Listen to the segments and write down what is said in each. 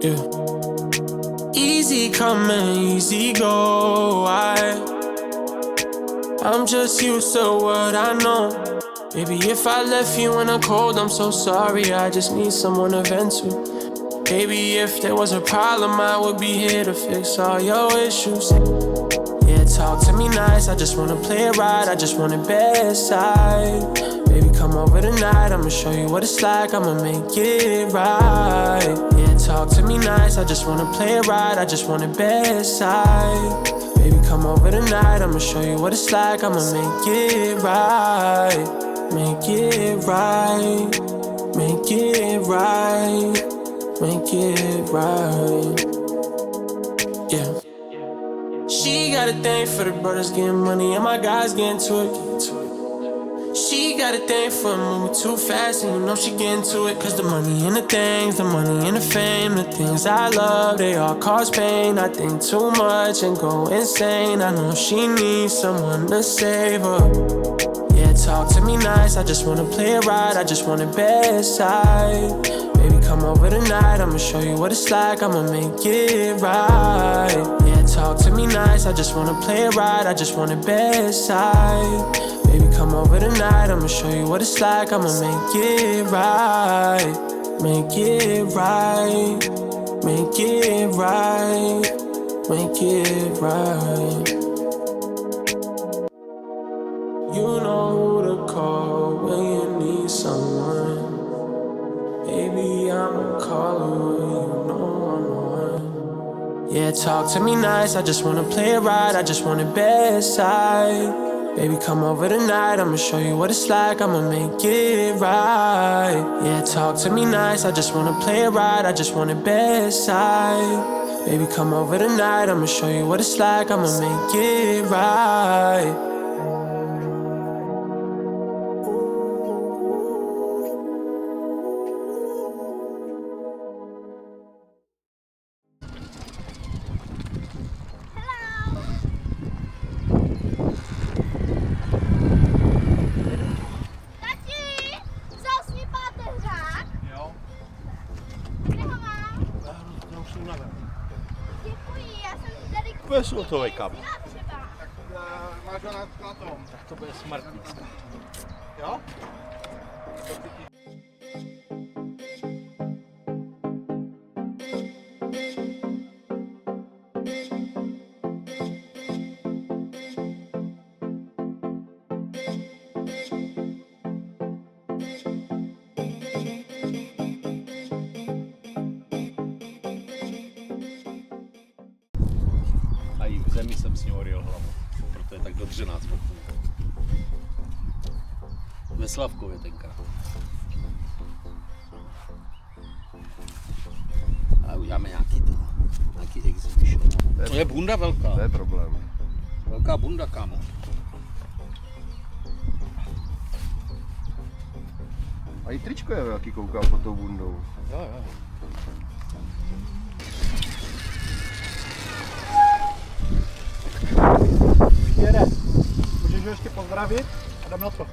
Yeah. Easy come and easy go. I'm just used to what I know. Baby, if I left you in the cold, I'm so sorry. I just need someone to vent to. Baby, if there was a problem, I would be here to fix all your issues. Yeah, talk to me nice. I just wanna play it right. I just want it bedside. Baby, come over tonight. I'ma show you what it's like. I'ma make it right. Yeah, talk to me nice. I just wanna play it right. I just want it bedside. Baby, come over tonight. I'ma show you what it's like. I'ma make it right. Make it right. Make it right. Make it right. Yeah. She got a thing for the brothers getting money, and my guys getting to it. She got a thing for moving too fast, and you know she getting to it. Cause the money and the things, the money and the fame, the things I love, they all cause pain. I think too much and go insane. I know she needs someone to save her. Yeah, talk to me nice, I just wanna play it right. I just want it bedside. Baby, come over tonight, I'ma show you what it's like. I'ma make it right. Yeah, talk to me nice, I just wanna play it right. I just want it bedside. Baby, come over tonight, I'ma show you what it's like. I'ma make it right. Make it right. Make it right. Make it right. You know who to call when you need someone. Baby, I'ma call you when you know I'm on. Yeah, talk to me nice, I just wanna play it right. I just want it bedside. Baby, come over tonight, I'ma show you what it's like. I'ma make it right. Yeah, talk to me nice, I just wanna play it right. I just want it bedside. Baby, come over tonight, I'ma show you what it's like. I'ma make it right. Pesu o to vejkám. Máš ho na tom. Tak to bude smrt dneska. Jo? A i v zemi jsem s ním oril hlavu, proto je tak dodřená z boku. Ve Slavkově tenkrát. A uděláme nějaký exhibition. To je bunda velká. To je problém. Velká bunda, kámo. A i tričko je velký, kouká pod tou bundou. Jo. Jede. Můžeš ho ještě pozdravit a jdem na to.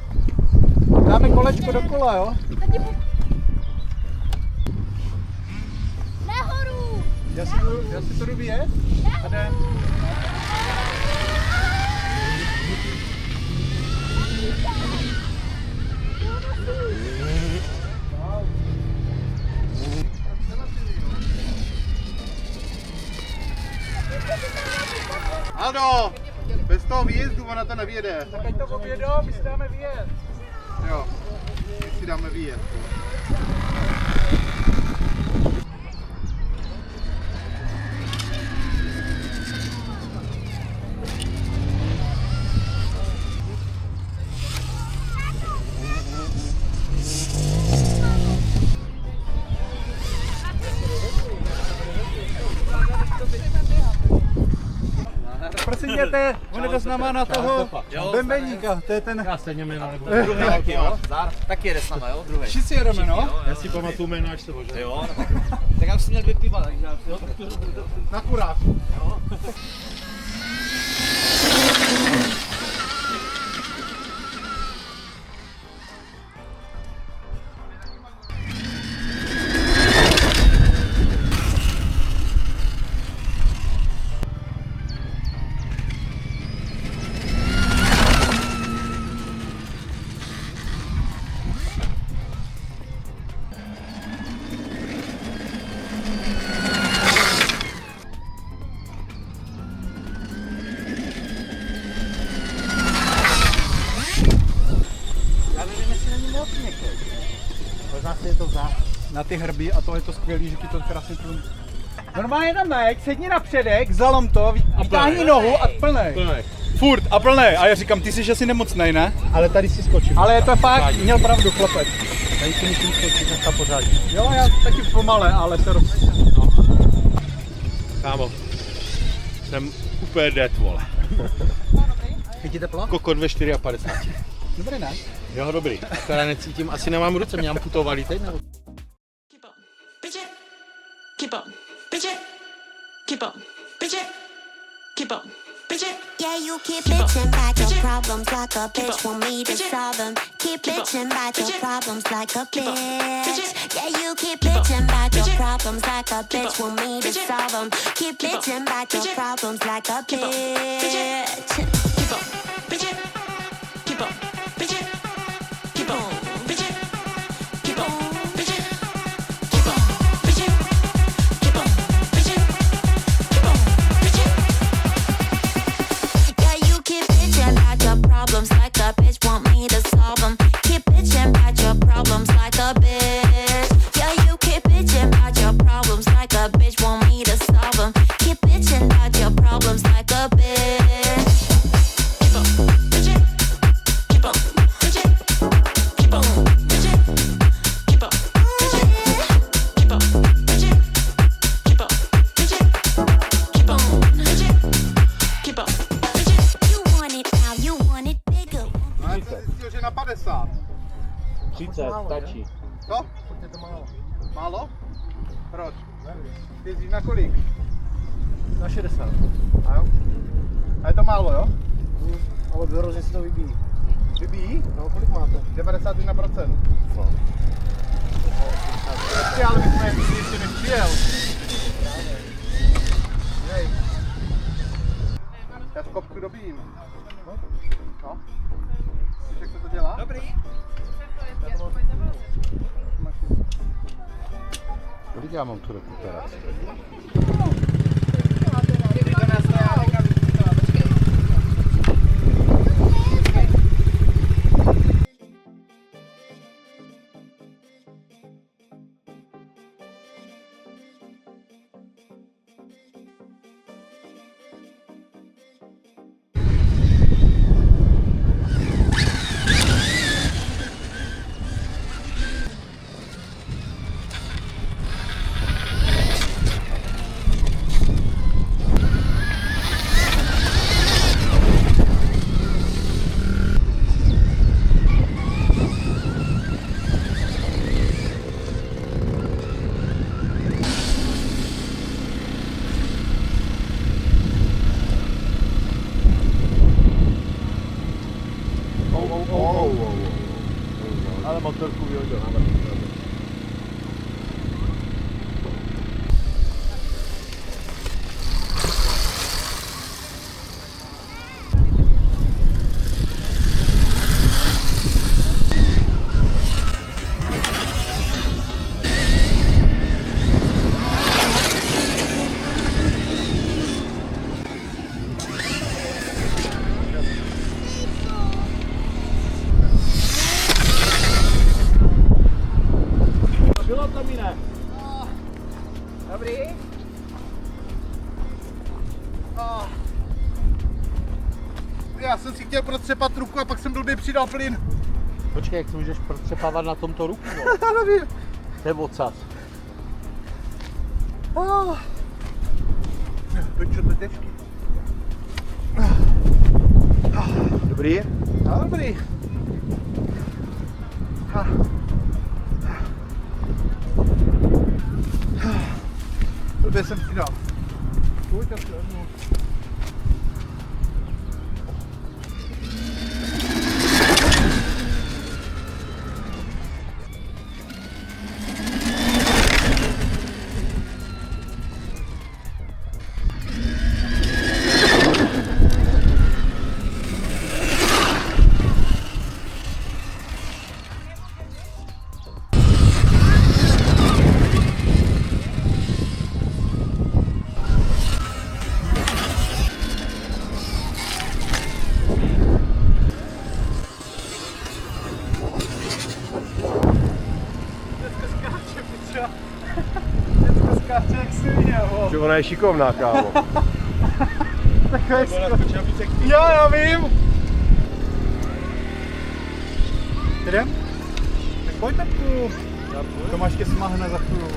Dáme kolečko dokola, jo? Nahoru! Jestli to jdu vyjet? A jdem. Aldo! Bez toho výjezdu ona to nevyjede. Tak ať to objedou, my si dáme vyjet. Jo. My si dáme výjezd. Prosím tě, on jde s náma na toho bembeníka, to je ten... Já stejně jméno nebudu. Druhý taky, jo? Taky jede s náma, jo? Druhý. Všichni jedeme, no? Já si pamatuju jméno, až se bože. Jo, tak já už jsem měl 2 piva, takže jo? Na kurák. zase je to na ty hrby a to je to skvělý, že ti to krásně plný. Normálně tam nejď, sedni na předek, zalom to, vytáhni nohu a plnej. Furt a plnej. A já říkám, ty jsi asi nemocnej, ne? Ale tady si skočím. Ale je to fakt, měl pravdu chlapec. Tady si musím skočit dneska pořádně. Jo, já taky pomale, ale se Kámo, jsem úplně dead, vole. Chytí teplo? Kokot ve 54. Dobrý, ne? Jo, dobrý. Teda necítím, asi nemám ruce, mě amputovali teď nebo? Keep up, bitch it. Keep up, bitch it. Keep up, bitch it. Keep up, bitch it. Yeah, you keep bitching about your problems like a bitch want me to solve them. Keep bitching about your problems like a bitch. Yeah, you keep bitching about your problems like a bitch want me to solve them. Keep bitching about your problems like a bitch. Keep up, bitch it. Keep up, bitch it. Keep up, bitch it. Keep up, bitch it. Keep up, bitch it. Keep up, bitch it. Keep up, bitch it. Yeah, you keep bitching about your problems like a bitch want me to solve them. Keep bitching about your problems like a bitch. Yeah, you keep bitching about your problems like a bitch want me to solve them. Keep bitching about your problems like a bitch. Keep up, bitch it. Keep up, bitch it. Keep up, bitch it. Keep up, bitch it. Keep up, bitch it. Keep up, bitch it. Keep up, bitch it. Keep up, bitch it. You want it now, you want it bigger. Já jsem zjistil, že na 50. 30, stačí. Co? Málo? Proč? Ty jezdíš na kolik? Na 60. A jo? A je to málo, jo? Ale hrozně se to vybíjí. Vybíjí? No, kolik máte? 91%. Ještě, ale my jsme ještě než přijel. Hej. Já v kopku dobím. No? Víš, jak se to dělá? Dobrý. Kolik já mám tu rekuperaci? Ale motorku vyhodil na vrch. Bylo to mi ne. Dobrý. Já jsem si chtěl protřepat ruku a pak jsem blbě přidal plyn. Počkej, jak si můžeš protřepávat na tomto ruku? Já nevím. To je odsaz. Pečo, to je těžký. Dobrý? Dobrý. Blbě jsem přidal. Pojď, ona je šikovná, kámo. Jo, já vím. Jdem? Tak pojď Petku. Tomáš tě smahne za chvíli.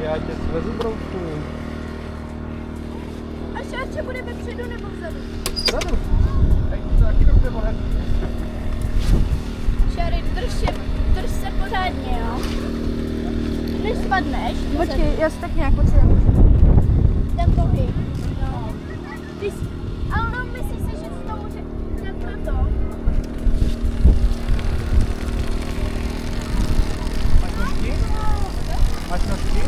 Já tě svezu, broutku. A šáče bude vepředu nebo vzadu? Vzadu. Hej, to taky dobře bude. Šary, drž se pořádně, jo? Než spadneš. Počkej, já si tak nějak potřebuji. Ten pohyb. No. Ale no, myslíš si, že to může jít na to? Máš nožky? Máš nožky?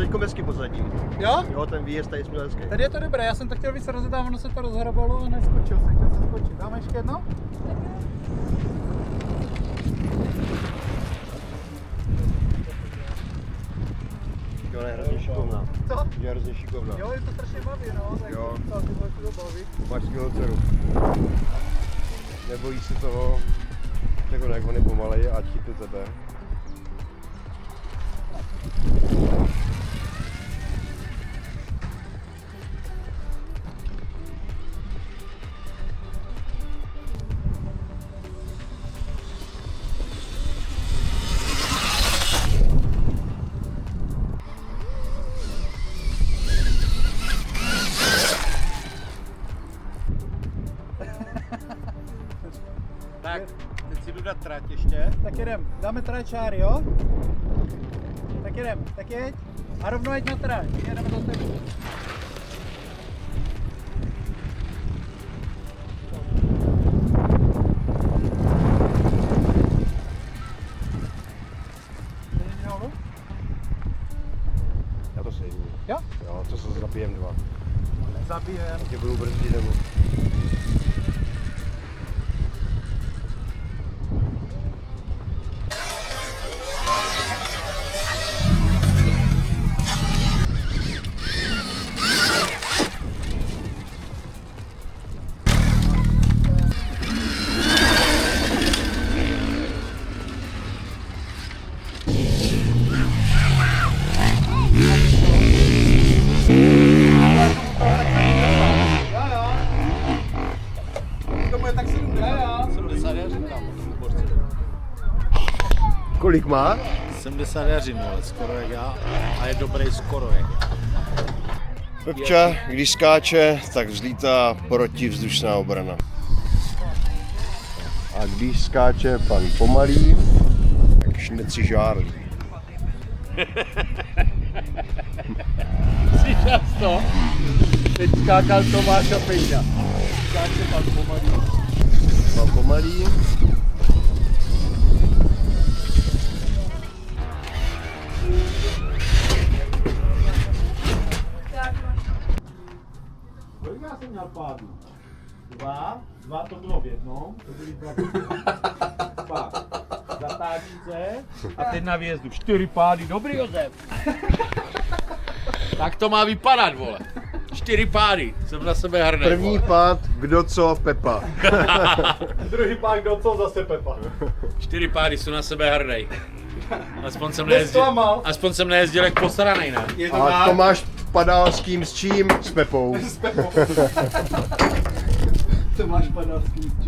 Teďko hezky pozadím. Jo? Jo, ten výjezd tady jsme hezky. Tady je to dobré, já jsem to chtěl víc rozjet a ono se to rozhrabalo a neskočil jsem, chtěl jsem skočit. Dáme ještě jedno? Jo, je hrozně šikovná. Co? Je hrozně šikovná. Jo, je to strašně baví, no, tak Jo. to to baví. Máš skvělou dceru. Nebojí se toho, tak on, jak on je pomalej a chytne tebe. Tak, teď si jdu dát trať ještě. Tak jedem, dáme trať čáry, jo? Tak jedem, tak jeď. A rovnou jeď na trať, jedeme do tebe. Já to sejdu. Jo? Jo, to se zabijem dva. Zabijem. Tě budu brzdit nebo... Kolik má? 70 jařin, ale skoro jak já. A je dobrý skoro jak já. Pepča, když skáče, tak vzlítá protivzdušná obrana. A když skáče pan pomalý, tak šneci žárlí. Si často. Teď skákal Tomáš a Peťa. Skáče pan pomalý. Mám pomalý. Kolik já jsem měl pádů? 2 to bylo v jednom, to byly 2. Pak zatáčí se a teď na výjezdu 4 pády, dobrý Josef. Tak to má vypadat, vole. 4 pády, jsem na sebe hrdý. První pád, kdo co, Pepa. Druhý pád, kdo co, zase Pepa. 4 pády, jsou na sebe hrdý. Aspoň jsem nejezdil jak posranej, ne? A Tomáš padal s kým, s čím? S Pepou. Tomáš padal s kým?